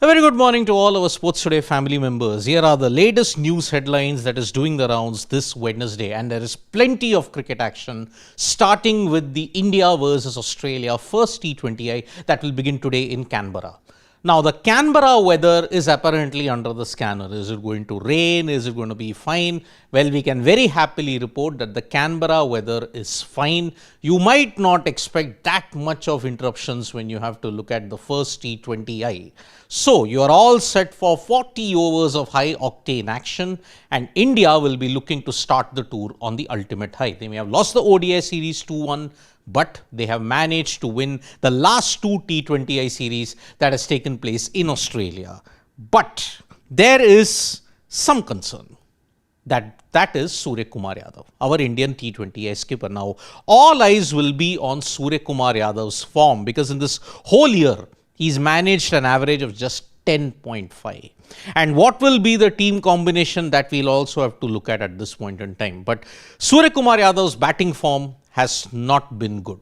A very good morning to all our Sports Today family members. Here are the latest news headlines that is doing the rounds this Wednesday, and there is plenty of cricket action, starting with the India versus Australia first T20I that will begin today in Canberra. Now, the Canberra weather is apparently under the scanner. Is it going to rain? Is it going to be fine? Well, we can very happily report that the Canberra weather is fine. You might not expect that much of interruptions when you have to look at the first T20I. So, you are all set for 40 overs of high octane action, and India will be looking to start the tour on the ultimate high. They may have lost the ODI series 2-1. But they have managed to win the last two T20I series that has taken place in Australia. But there is some concern. That is Suryakumar Yadav, our Indian T20I skipper. Now, all eyes will be on Suryakumar Yadav's form because in this whole year, he's managed an average of just 10.5. And what will be the team combination that we'll also have to look at this point in time. But Suryakumar Yadav's batting form has not been good.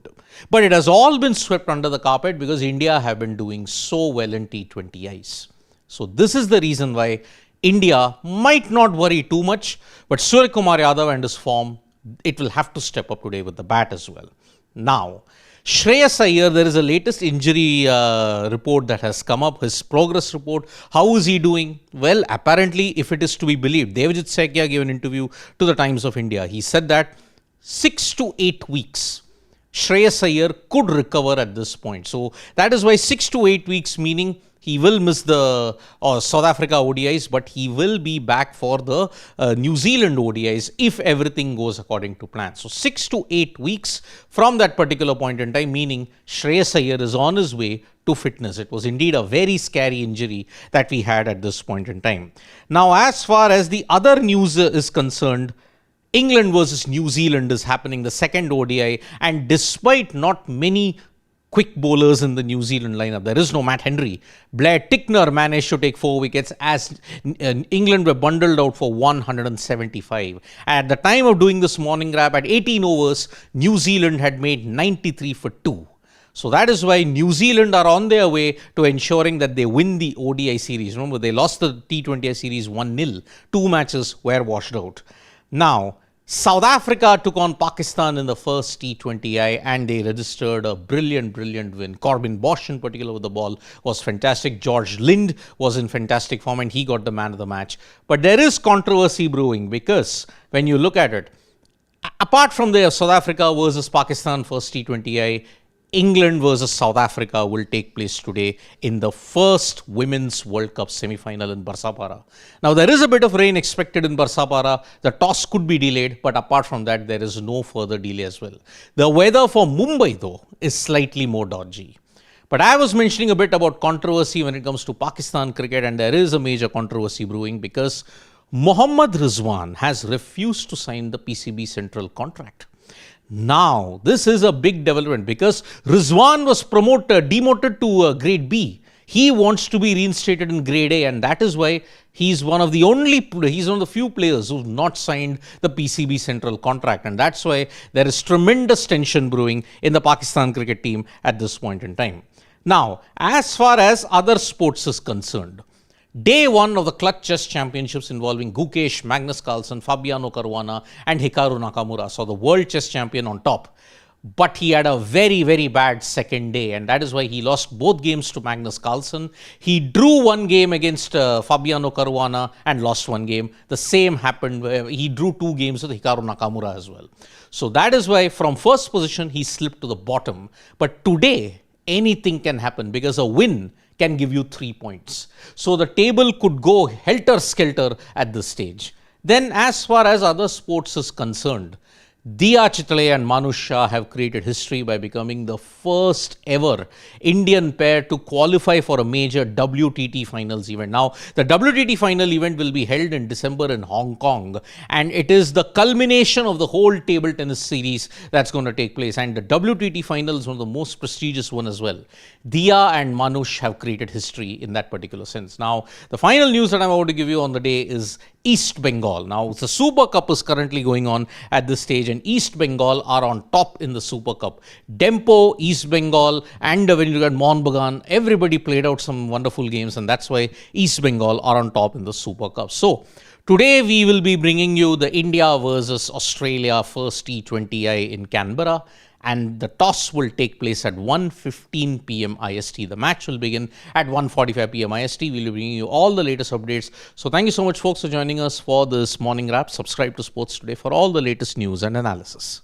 But it has all been swept under the carpet because India have been doing so well in T20Is. So this is the reason why India might not worry too much, but Suryakumar Yadav and his form, it will have to step up today with the bat as well. Now, Shreyas Iyer, there is a latest injury report that has come up, his progress report. How is he doing? Well, apparently, if it is to be believed, Devajit Saikia gave an interview to the Times of India. He said that 6 to 8 weeks, Shreyas Iyer could recover at this point. So that is why 6 to 8 weeks, meaning he will miss the South Africa ODIs, but he will be back for the New Zealand ODIs if everything goes according to plan. So 6 to 8 weeks from that particular point in time, meaning Shreyas Iyer is on his way to fitness. It was indeed a very scary injury that we had at this point in time. Now, as far as the other news is concerned, England versus New Zealand is happening, the second ODI, and despite not many quick bowlers in the New Zealand lineup, there is no Matt Henry. Blair Tickner managed to take 4 wickets as England were bundled out for 175. At the time of doing this morning wrap, at 18 overs, New Zealand had made 93 for 2. So that is why New Zealand are on their way to ensuring that they win the ODI series. Remember, they lost the T20I series 1-0. 2 matches were washed out. Now, South Africa took on Pakistan in the first T20I and they registered a brilliant win. Corbin Bosch in particular with the ball was fantastic. George Lind was in fantastic form and he got the man of the match. But there is controversy brewing because when you look at it, apart from the South Africa versus Pakistan first T20I, England versus South Africa will take place today in the first Women's World Cup semi-final in Barsapara. Now, there is a bit of rain expected in Barsapara. The toss could be delayed, but apart from that, there is no further delay as well. The weather for Mumbai, though, is slightly more dodgy. But I was mentioning a bit about controversy when it comes to Pakistan cricket, and there is a major controversy brewing because Mohammad Rizwan has refused to sign the PCB Central contract. Now, this is a big development because Rizwan was demoted to grade B. He wants to be reinstated in grade A, and that is why he's one of the few players who've not signed the PCB Central contract. And that's why there is tremendous tension brewing in the Pakistan cricket team at this point in time. Now, as far as other sports is concerned, Day 1 of the Clutch Chess Championships involving Gukesh, Magnus Carlsen, Fabiano Caruana and Hikaru Nakamura saw the world chess champion on top. But he had a very bad second day and that is why he lost both games to Magnus Carlsen. He drew one game against Fabiano Caruana and lost one game. The same happened where he drew 2 games with Hikaru Nakamura as well. So that is why from first position he slipped to the bottom. But today anything can happen because a win can give you 3 points. So the table could go helter-skelter at this stage. Then as far as other sports is concerned, Diya-Manush and Manusha have created history by becoming the first ever Indian pair to qualify for a major WTT finals event. Now, the WTT final event will be held in December in Hong Kong, and it is the culmination of the whole table tennis series that's going to take place. And the WTT final is one of the most prestigious one as well. Diya and Manush have created history in that particular sense. Now, the final news that I'm about to give you on the day is East Bengal. Now, the Super Cup is currently going on at this stage, and and East Bengal are on top in the Super Cup. Dempo, East Bengal, and when you look at Mohun Bagan, everybody played out some wonderful games, and that's why East Bengal are on top in the Super Cup. So, today we will be bringing you the India versus Australia first T20I in Canberra, and the toss will take place at 1:15 p.m. IST. The match will begin at 1:45 p.m. IST. We'll be bringing you all the latest updates. So thank you so much, folks, for joining us for this morning wrap. Subscribe to Sports Today for all the latest news and analysis.